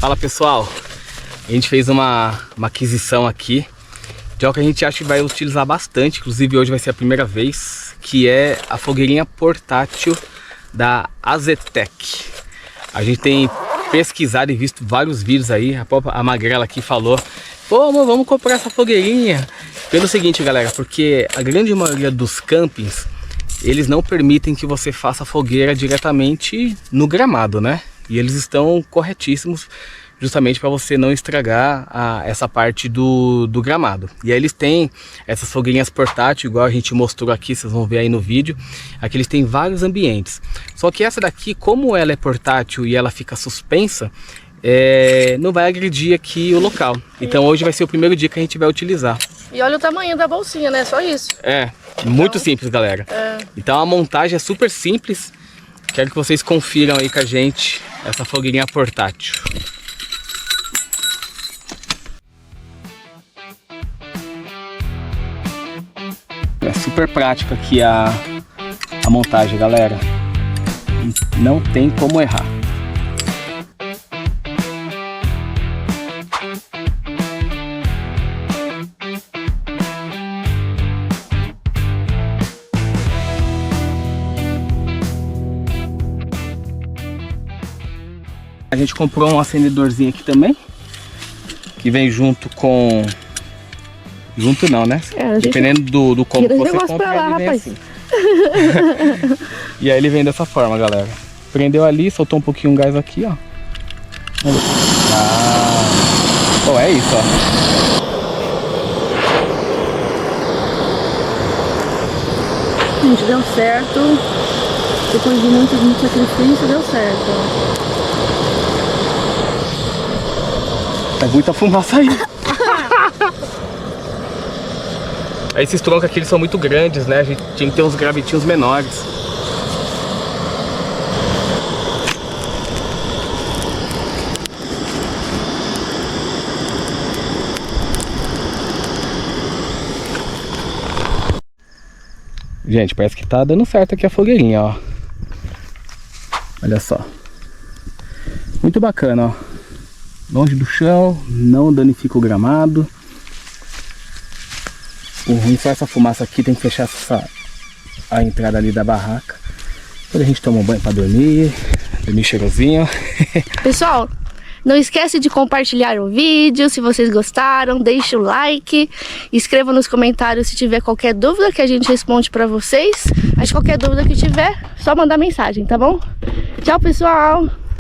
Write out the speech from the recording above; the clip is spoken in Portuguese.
Fala pessoal, a gente fez uma aquisição aqui de algo que a gente acha que vai utilizar bastante, inclusive hoje vai ser a primeira vez, que é a fogueirinha portátil da Azetec. A gente tem pesquisado e visto vários vídeos aí, a própria Magrela aqui falou: pô, amor, vamos comprar essa fogueirinha. Pelo seguinte, galera, porque a grande maioria dos campings, eles não permitem que você faça fogueira diretamente no gramado, né? E eles estão corretíssimos, justamente para você não estragar essa parte do gramado. E aí eles têm essas fogueirinhas portáteis, igual a gente mostrou aqui, vocês vão ver aí no vídeo. Aqui eles têm vários ambientes. Só que essa daqui, como ela é portátil e ela fica suspensa, não vai agredir aqui o local. Então hoje vai ser o primeiro dia que a gente vai utilizar. E olha o tamanho da bolsinha, né? Só isso. Muito simples, galera. Então a montagem é super simples. Quero que vocês confiram aí com a gente essa fogueirinha portátil. É super prático aqui a montagem, galera. Não tem como errar. A gente comprou um acendedorzinho aqui também, que vem junto com... Junto não, né? Dependendo do como que você compra, ele vem assim. E aí ele vem dessa forma, galera. Prendeu ali, soltou um pouquinho o gás aqui, ó. Pô, é isso, ó. Gente, deu certo. Depois de muito sacrifício, deu certo. Tá muita fumaça aí. Esses troncos aqui eles são muito grandes, né? A gente tinha que ter uns gravetinhos menores. Gente, parece que tá dando certo aqui a fogueirinha, ó. Olha só. Muito bacana, ó. Longe do chão, não danifica o gramado. O ruim só essa fumaça aqui, tem que fechar a entrada ali da barraca. Depois a gente toma um banho pra dormir cheirosinho. Pessoal, não esquece de compartilhar o vídeo, se vocês gostaram, deixe o like, escreva nos comentários se tiver qualquer dúvida que a gente responde pra vocês. Mas qualquer dúvida que tiver, só mandar mensagem, tá bom? Tchau, pessoal!